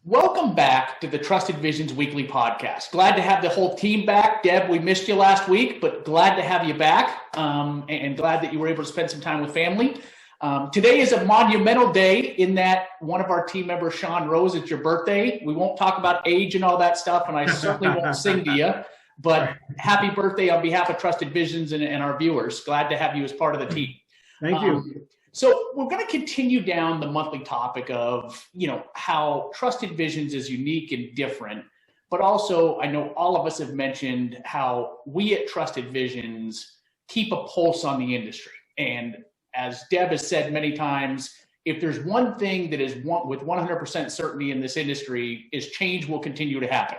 Welcome back to the Trusted Visions Weekly Podcast. Glad to have the whole team back. Deb, we missed you last week, but glad to have you back and glad that you were able to spend some time with family. Today is a monumental day in that one of our team members, Sean Rose, it's your birthday. We won't talk about age and all that stuff, and I certainly won't sing to you, but happy birthday on behalf of Trusted Visions and our viewers. Glad to have you as part of the team. Thank you. So we're going to continue down the monthly topic of, how Trusted Visions is unique and different, but also I know all of us have mentioned how we at Trusted Visions keep a pulse on the industry. And as Deb has said many times, if there's one thing that is with 100% certainty in this industry is change will continue to happen,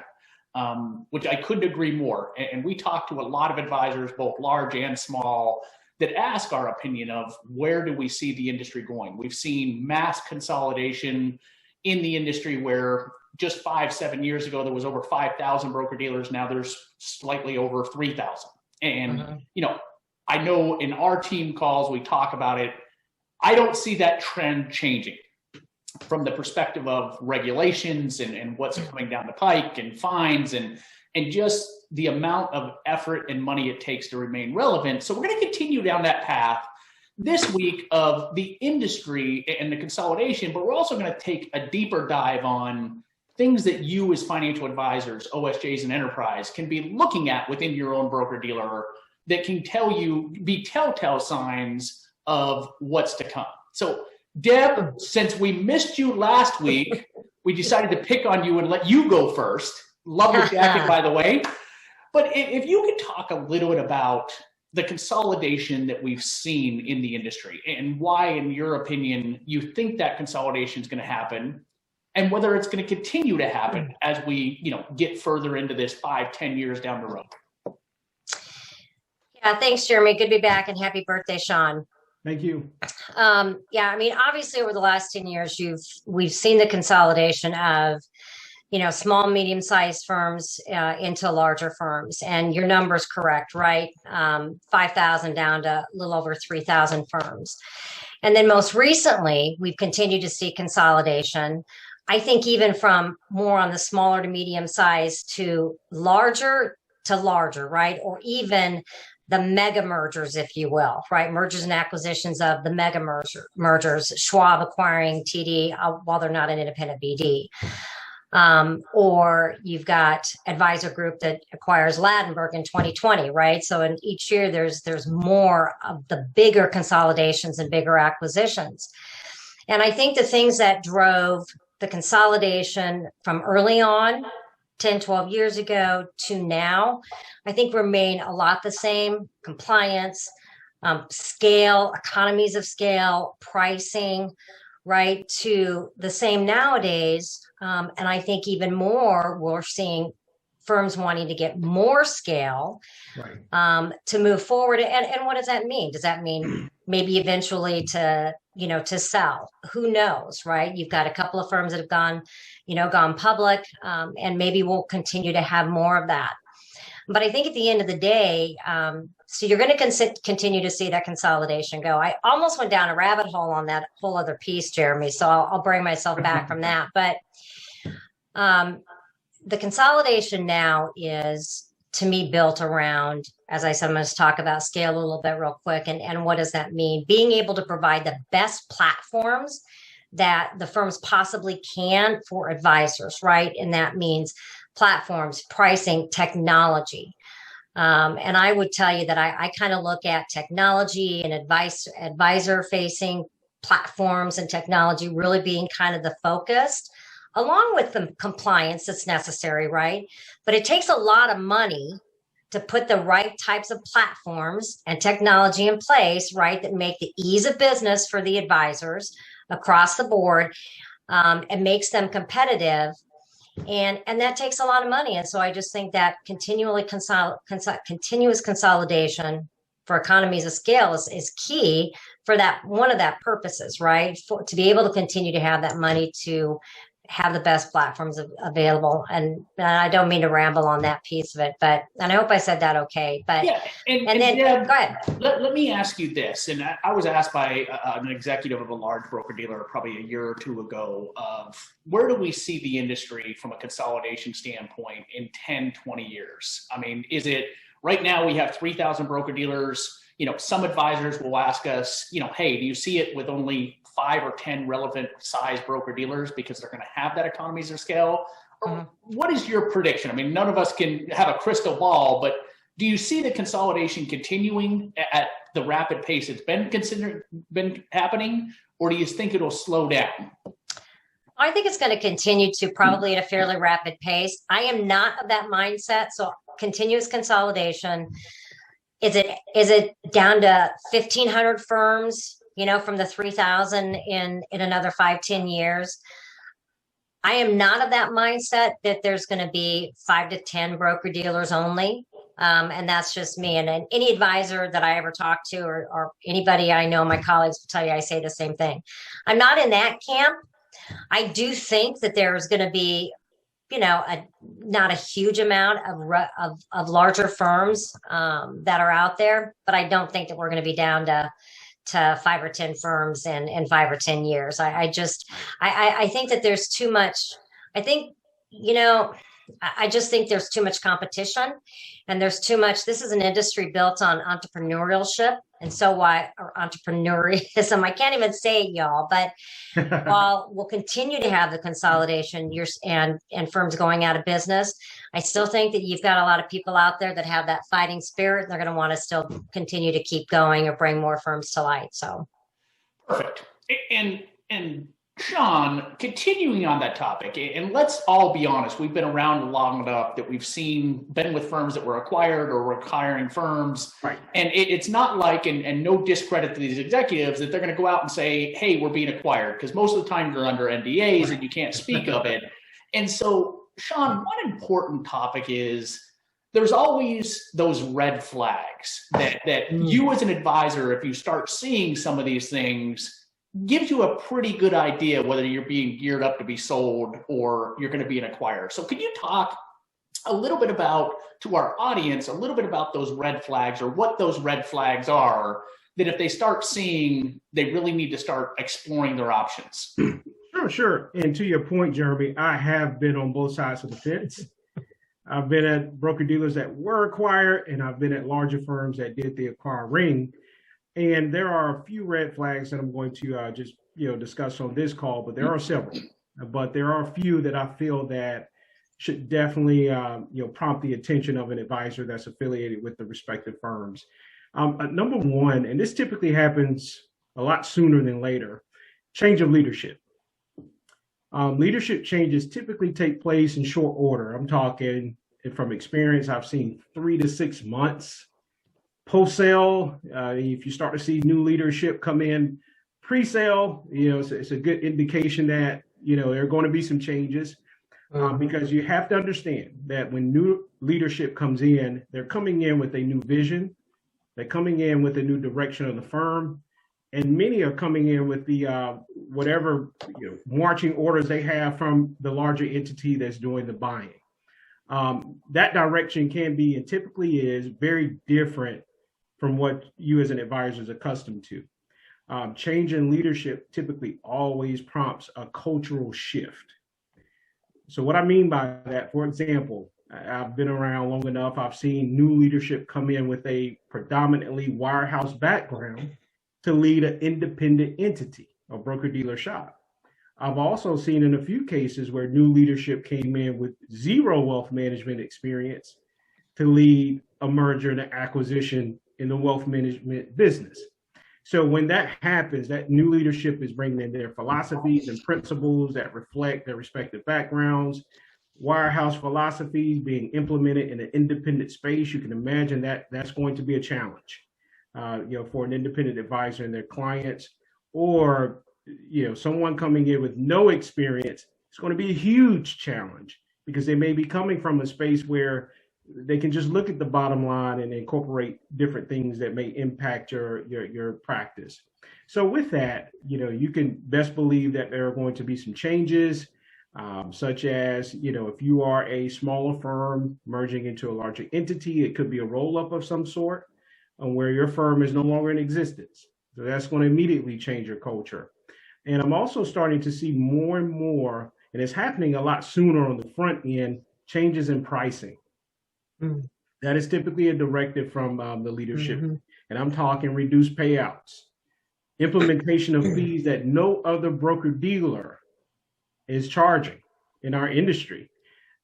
which I couldn't agree more. And we talk to a lot of advisors, both large and small, that ask our opinion of where do we see the industry going. We've seen mass consolidation in the industry where just 5-7 years ago, there was over 5,000 broker dealers. Now there's slightly over 3,000. And, I know in our team calls, we talk about it. I don't see that trend changing from the perspective of regulations and what's coming down the pike and fines and just the amount of effort and money it takes to remain relevant. So we're going to continue down that path this week of the industry and the consolidation, but we're also going to take a deeper dive on things that you as financial advisors, OSJs and enterprise can be looking at within your own broker dealer that can be telltale signs of what's to come. So Deb, since we missed you last week, we decided to pick on you and let you go first. Love the jacket, by the way. But if you could talk a little bit about the consolidation that we've seen in the industry and why, in your opinion, you think that consolidation is going to happen and whether it's going to continue to happen as we, get further into this 5-10 years down the road. Yeah, thanks, Jeremy. Good to be back, and happy birthday, Sean. Thank you. Obviously over the last 10 years, we've seen the consolidation of small, medium-sized firms into larger firms. And your number's correct, right? 5,000 down to a little over 3,000 firms. And then most recently, we've continued to see consolidation. I think even from more on the smaller to medium size to larger, right? Or even the mega mergers, if you will, right? Mergers and acquisitions of the mega mergers, Schwab acquiring TD while they're not an independent BD. Or you've got Advisor Group that acquires Ladenburg in 2020, right? So in each year, there's more of the bigger consolidations and bigger acquisitions. And I think the things that drove the consolidation from early on, 10, 12 years ago to now, I think remain a lot the same. Compliance, scale, economies of scale, pricing, right, to the same nowadays. And I think even more, we're seeing firms wanting to get more scale, right, to move forward. And what does that mean? Does that mean maybe eventually to sell? Who knows, right? You've got a couple of firms that have gone public, and maybe we'll continue to have more of that. But I think at the end of the day, so you're going to continue to see that consolidation go. I almost went down a rabbit hole on that whole other piece, Jeremy, so I'll bring myself back from that. But the consolidation now is, to me, built around, as I said, I'm going to talk about scale a little bit real quick. And what does that mean? Being able to provide the best platforms that the firms possibly can for advisors, right? And that means platforms, pricing, technology. And I would tell you that I kind of look at technology and advisor-facing platforms and technology really being kind of the focus, along with the compliance that's necessary, right? But it takes a lot of money to put the right types of platforms and technology in place, right, that make the ease of business for the advisors across the board, and makes them competitive. And that takes a lot of money. And so I just think that continuous consolidation for economies of scale is key for that, one of that purposes, right? To be able to continue to have that money to have the best platforms available. And I don't mean to ramble on that piece of it, and I hope I said that okay. But Yeah, and then Deb, go ahead. let me ask you this. And I was asked by an executive of a large broker dealer probably a year or two ago of where do we see the industry from a consolidation standpoint in 10, 20 years? I mean, is it right now we have 3,000 broker dealers? You know, some advisors will ask us, you know, hey, do you see it with only 5 or 10 relevant size broker dealers because they're going to have that economies of scale? Or what is your prediction? I mean, none of us can have a crystal ball, but do you see the consolidation continuing at the rapid pace it's been happening, or do you think it'll slow down? I think it's going to continue to probably at a fairly rapid pace. I am not of that mindset. So continuous consolidation. Is it down to 1,500 firms, you know, from the 3,000 in another 5-10 years? I am not of that mindset that there's going to be 5 to 10 broker dealers only. And that's just me. And any advisor that I ever talk to or anybody I know, my colleagues will tell you, I say the same thing. I'm not in that camp. I do think that there's going to be, you know, not a huge amount of larger firms that are out there, but I don't think that we're going to be down to 5 or 10 firms in 5 or 10 years. I think that there's too much. I think, you know, I just think there's too much competition and there's too much. This is an industry built on entrepreneurship. And so or entrepreneurism, I can't even say it, y'all, but while we'll continue to have the consolidation and firms going out of business, I still think that you've got a lot of people out there that have that fighting spirit. And they're going to want to still continue to keep going or bring more firms to light. So perfect. And Sean, continuing on that topic, and let's all be honest, we've been around long enough that we've been with firms that were acquired or were acquiring firms. Right. And it's not like, and no discredit to these executives, that they're going to go out and say, hey, we're being acquired, because most of the time you're under NDAs and you can't speak of it. And so, Sean, one important topic is there's always those red flags that you as an advisor, if you start seeing some of these things, gives you a pretty good idea whether you're being geared up to be sold or you're going to be an acquirer. So can you talk a little bit about, to our audience, a little bit about those red flags or what those red flags are that if they start seeing, they really need to start exploring their options? Sure. And to your point, Jeremy, I have been on both sides of the fence. I've been at broker dealers that were acquired, and I've been at larger firms that did the acquiring. And there are a few red flags that I'm going to just discuss on this call, but there are several. But there are a few that I feel that should definitely prompt the attention of an advisor that's affiliated with the respective firms. Number one, and this typically happens a lot sooner than later, change of leadership. Leadership changes typically take place in short order. I'm talking from experience, I've seen 3 to 6 months. Post-sale, if you start to see new leadership come in, pre-sale, it's a good indication that, there are going to be some changes because you have to understand that when new leadership comes in, they're coming in with a new vision. They're coming in with a new direction of the firm. And many are coming in with the whatever marching orders they have from the larger entity that's doing the buying. That direction can be and typically is very different from what you as an advisor is accustomed to. Change in leadership typically always prompts a cultural shift. So what I mean by that, for example, I've been around long enough, I've seen new leadership come in with a predominantly wirehouse background to lead an independent entity, a broker-dealer shop. I've also seen in a few cases where new leadership came in with zero wealth management experience to lead a merger and an acquisition in the wealth management business. So when that happens, that new leadership is bringing in their philosophies and principles that reflect their respective backgrounds, wirehouse philosophies being implemented in an independent space. You can imagine that that's going to be a challenge, for an independent advisor and their clients, or, someone coming in with no experience. It's going to be a huge challenge because they may be coming from a space where they can just look at the bottom line and incorporate different things that may impact your practice. So with that, you can best believe that there are going to be some changes. such as, if you are a smaller firm merging into a larger entity, it could be a roll-up of some sort where your firm is no longer in existence. So that's going to immediately change your culture. And I'm also starting to see more and more, and it's happening a lot sooner on the front end, changes in pricing. Mm. That is typically a directive from the leadership. Mm-hmm. And I'm talking reduced payouts, implementation of fees that no other broker-dealer is charging in our industry.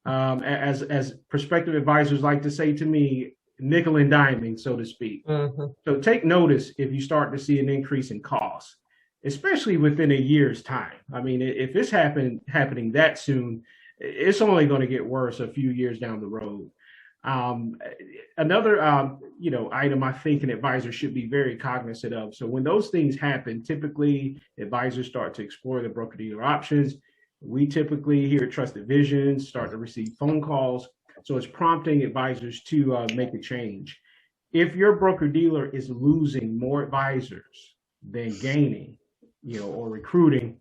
As prospective advisors like to say to me, nickel and diming, so to speak. Mm-hmm. So take notice if you start to see an increase in costs, especially within a year's time. I mean, if it's happening that soon, it's only going to get worse a few years down the road. Another, item I think an advisor should be very cognizant of. So when those things happen, typically advisors start to explore the broker-dealer options. We typically here at Trusted Visions start to receive phone calls. So it's prompting advisors to make a change. If your broker-dealer is losing more advisors than gaining, or recruiting,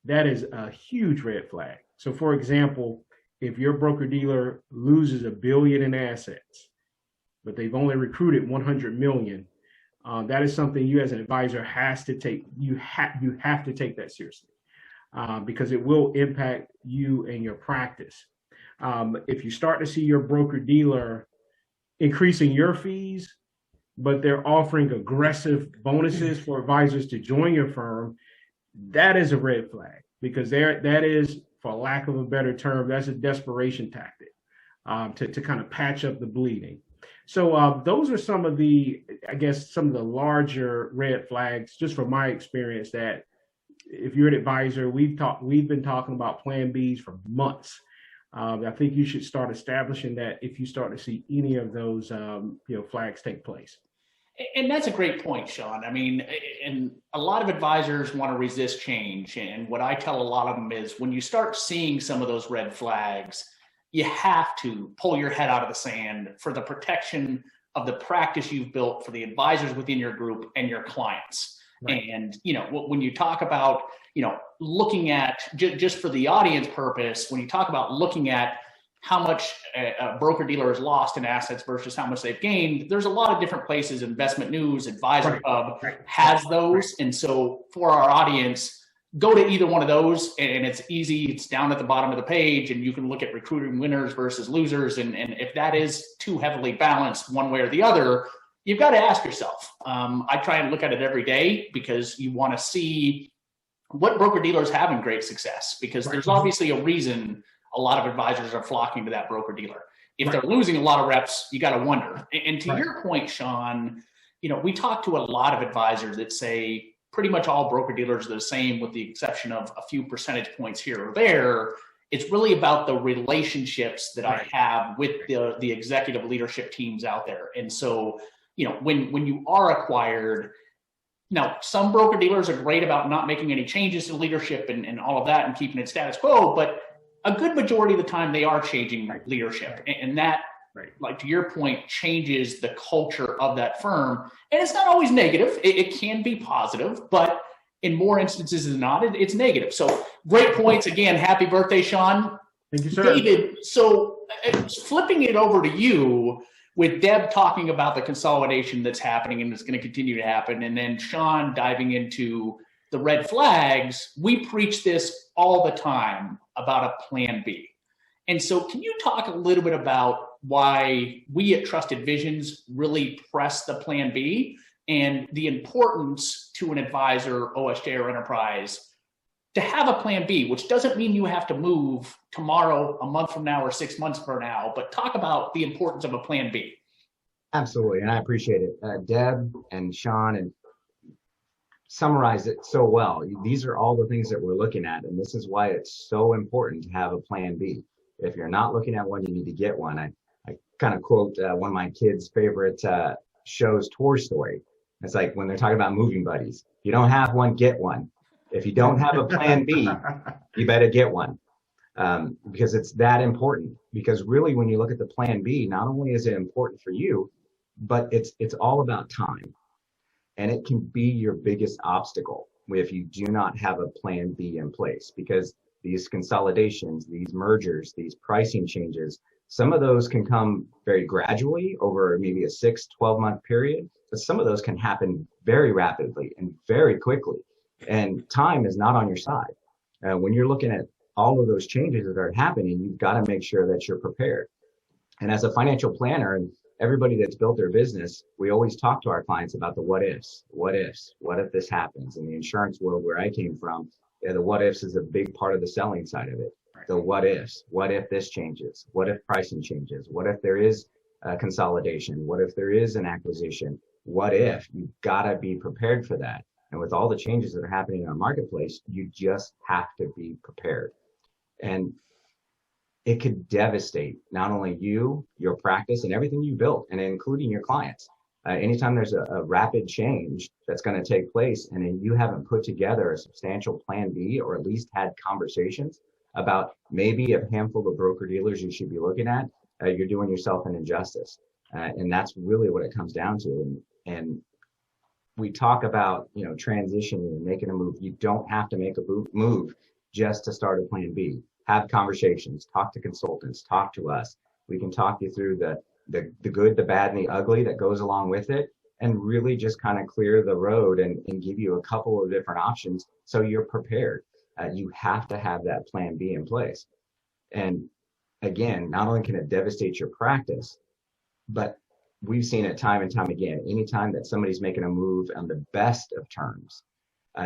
that is a huge red flag. So for example, if your broker-dealer loses $1 billion in assets, but they've only recruited 100 million, that is something you as an advisor has to take. You have to take that seriously because it will impact you and your practice. If you start to see your broker-dealer increasing your fees, but they're offering aggressive bonuses for advisors to join your firm, that is a red flag because that is, for lack of a better term, that's a desperation tactic to kind of patch up the bleeding. So those are some of the larger red flags, just from my experience, that if you're an advisor, we've been talking about Plan Bs for months. I think you should start establishing that if you start to see any of those flags take place. And that's a great point, Sean. I mean, and a lot of advisors want to resist change. And what I tell a lot of them is when you start seeing some of those red flags, you have to pull your head out of the sand for the protection of the practice you've built for the advisors within your group and your clients. Right. And, when you talk about, looking at, just for the audience purpose, when you talk about looking at how much a broker-dealer has lost in assets versus how much they've gained, there's a lot of different places. Investment News, Advisor Hub has those. And so for our audience, go to either one of those, and it's easy. It's down at the bottom of the page, and you can look at recruiting winners versus losers. And if that is too heavily balanced one way or the other, you've got to ask yourself. I try and look at it every day because you want to see what broker-dealers having great success, because there's obviously a reason a lot of advisors are flocking to that broker-dealer. If they're losing a lot of reps, you got to wonder. And to your point, Sean, we talk to a lot of advisors that say pretty much all broker-dealers are the same with the exception of a few percentage points here or there. It's really about the relationships that I have with the executive leadership teams out there. And so, when you are acquired, now some broker-dealers are great about not making any changes to leadership and all of that and keeping it status quo, but a good majority of the time they are changing leadership. And that, like to your point, changes the culture of that firm. And it's not always negative. It can be positive, but in more instances than not, it's negative. So great points. Again, happy birthday, Sean. Thank you, sir. David, so flipping it over to you, with Deb talking about the consolidation that's happening and it's going to continue to happen, and then Sean diving into the red flags, we preach this all the time about a plan B. And so can you talk a little bit about why we at Trusted Visions really press the plan B and the importance to an advisor, OSJ or enterprise, to have a plan B, which doesn't mean you have to move tomorrow, a month from now, or 6 months from now, but talk about the importance of a plan B. Absolutely, and I appreciate it. Deb and Sean and summarized it so well. These are all the things that we're looking at, and this is why it's so important to have a plan B. If you're not looking at one, you need to get one. I kind of quote one of my kids' favorite shows, Toy Story. It's like when they're talking about moving buddies. If you don't have one, get one. If you don't have a plan B, you better get one, because it's that important. Because really, when you look at the plan B, not only is it important for you, but it's all about time. And it can be your biggest obstacle if you do not have a plan B in place, because these consolidations, these mergers, these pricing changes, some of those can come very gradually over maybe a 6-12 month period, but some of those can happen very rapidly and very quickly. And time is not on your side. When you're looking at all of those changes that are happening, you've got to make sure that you're prepared. And as a financial planner, and everybody that's built their business, we always talk to our clients about the what ifs. What ifs? What if this happens? In the insurance world where I came from, the what ifs is a big part of the selling side of it. The what ifs. What if this changes? What if pricing changes? What if there is a consolidation? What if there is an acquisition? What if? You've got to be prepared for that. And with all the changes that are happening in our marketplace, you just have to be prepared. And it could devastate not only you, your practice, and everything you built, and including your clients. Anytime there's a rapid change that's going to take place, and then you haven't put together a substantial plan B, or at least had conversations about maybe a handful of broker dealers you should be looking at, you're doing yourself an injustice. And that's really what it comes down to. And we talk about, transitioning and making a move. You don't have to make a move just to start a plan B. Have conversations, talk to consultants, talk to us. We can talk you through the good, the bad, and the ugly that goes along with it, and really just kind of clear the road and give you a couple of different options so you're prepared. You have to have that plan B in place. And again, not only can it devastate your practice, but we've seen it time and time again. Anytime that somebody's making a move on the best of terms,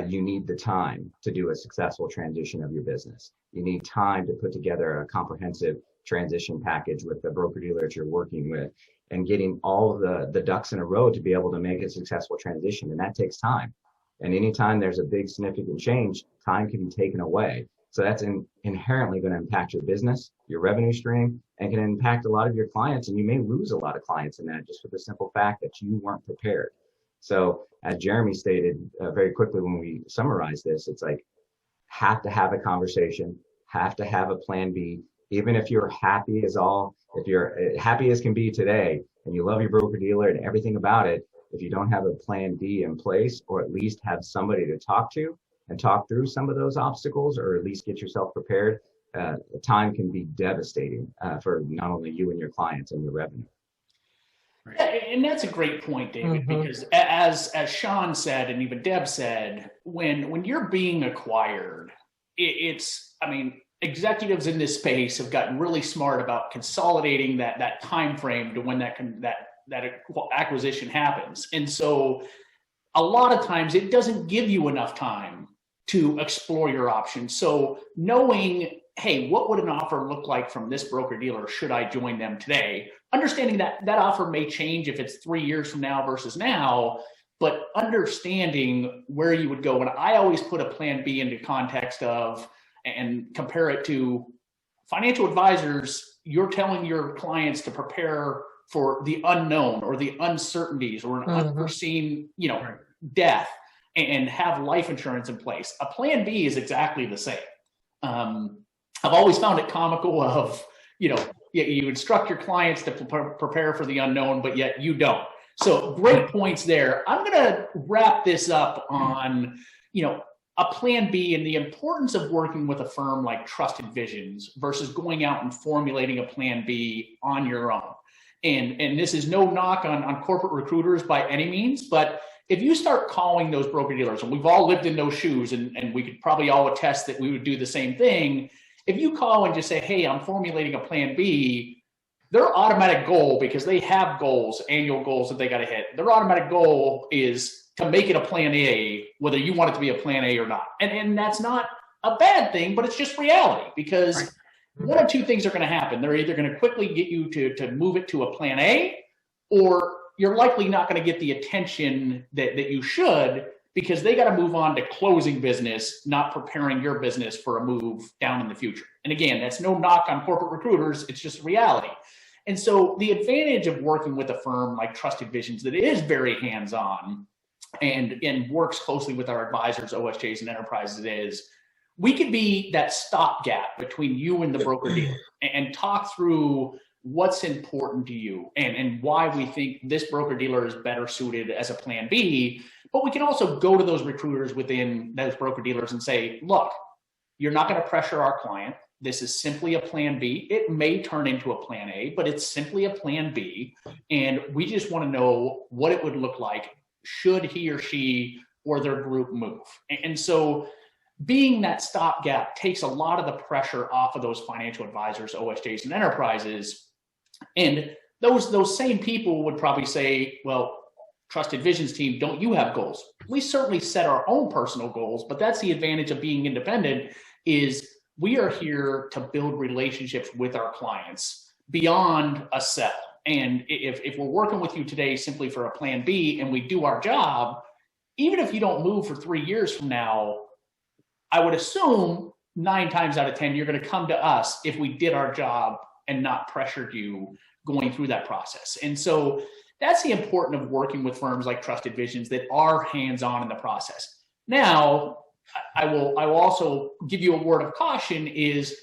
you need the time to do a successful transition of your business. You need time to put together a comprehensive transition package with the broker dealer that you're working with, and getting all of the ducks in a row to be able to make a successful transition. And that takes time. And anytime there's a big significant change, time can be taken away. So that's inherently going to impact your business, your revenue stream, and can impact a lot of your clients. And you may lose a lot of clients in that, just for the simple fact that you weren't prepared. So as Jeremy stated very quickly when we summarize this, it's like, have to have a conversation, have to have a plan B. Even if you're happy if you're happy as can be today, and you love your broker dealer and everything about it, if you don't have a plan B in place, or at least have somebody to talk to and talk through some of those obstacles, or at least get yourself prepared, time can be devastating for not only you and your clients and your revenue. And that's a great point, David, because as Sean said, and even Deb said, when you're being acquired, executives in this space have gotten really smart about consolidating that time frame to when that acquisition happens. And so a lot of times it doesn't give you enough time to explore your options. So knowing, hey, what would an offer look like from this broker dealer should I join them today? Understanding that offer may change if it's 3 years from now versus now, but understanding where you would go. And I always put a plan B into context of, and compare it to financial advisors. You're telling your clients to prepare for the unknown or the uncertainties or an unforeseen, death, and have life insurance in place. A plan B is exactly the same. I've always found it comical of, you instruct your clients to prepare for the unknown, but yet you don't. So great points there. I'm going to wrap this up on, a plan B and the importance of working with a firm like Trusted Visions versus going out and formulating a plan B on your own. And this is no knock on corporate recruiters by any means, but if you start calling those broker dealers, and we've all lived in those shoes, and we could probably all attest that we would do the same thing. If you call and just say, hey, I'm formulating a plan B, their automatic goal, because they have goals, annual goals that they got to hit, their automatic goal is to make it a plan A, whether you want it to be a plan A or not. And that's not a bad thing, but it's just reality, because one of two things are going to happen. They're either going to quickly get you to move it to a plan A, or you're likely not going to get the attention that you should, because they got to move on to closing business, not preparing your business for a move down in the future. And again, that's no knock on corporate recruiters. It's just reality. And so the advantage of working with a firm like Trusted Visions that is very hands-on and works closely with our advisors, OSJs, and enterprises is we could be that stopgap between you and the broker dealer and talk through what's important to you and why we think this broker dealer is better suited as a plan B. But we can also go to those recruiters within those broker dealers and say, look, you're not going to pressure our client. This is simply a plan B. It may turn into a plan A, but it's simply a plan B. And we just want to know what it would look like should he or she or their group move. And so being that stopgap takes a lot of the pressure off of those financial advisors, OSJs, and enterprises. And those same people would probably say, well, Trusted Visions team, don't you have goals? We certainly set our own personal goals, but that's the advantage of being independent is we are here to build relationships with our clients beyond a sell. And if we're working with you today simply for a plan B and we do our job, even if you don't move for 3 years from now, I would assume 9 times out of 10, you're going to come to us if we did our job and not pressured you going through that process. And so that's the importance of working with firms like Trusted Visions that are hands-on in the process. Now, I will also give you a word of caution is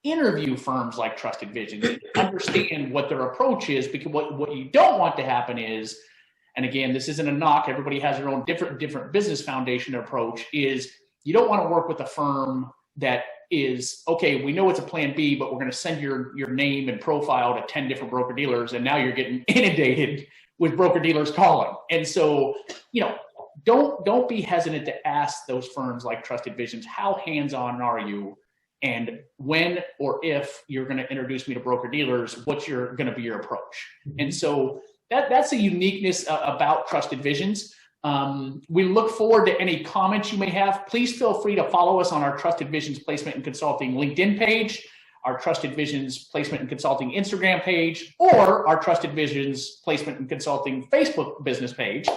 interview firms like Trusted Visions, understand what their approach is, because what you don't want to happen is, and again, this isn't a knock, everybody has their own different business foundation approach, is you don't want to work with a firm that is, okay, we know it's a plan B, but we're going to send your name and profile to 10 different broker dealers, and now you're getting inundated with broker dealers calling. And so, don't be hesitant to ask those firms like Trusted Visions, how hands-on are you? And when or if you're going to introduce me to broker dealers, what's going to be your approach? And so that's the uniqueness about Trusted Visions. We look forward to any comments you may have. Please feel free to follow us on our Trusted Visions Placement and Consulting LinkedIn page, our Trusted Visions Placement and Consulting Instagram page, or our Trusted Visions Placement and Consulting Facebook business page.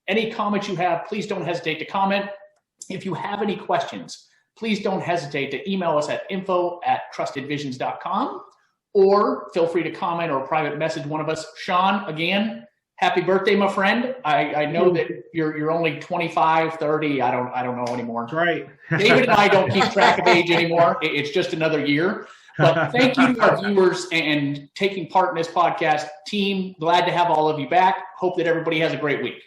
Any comments you have, please don't hesitate to comment. If you have any questions, please don't hesitate to email us at info@trustedvisions.com, or feel free to comment or private message one of us. Sean, again, happy birthday, my friend. I know that you're only 25, 30. I don't know anymore. That's right. David and I don't keep track of age anymore. It's just another year. But thank you to our viewers and taking part in this podcast. Team, glad to have all of you back. Hope that everybody has a great week.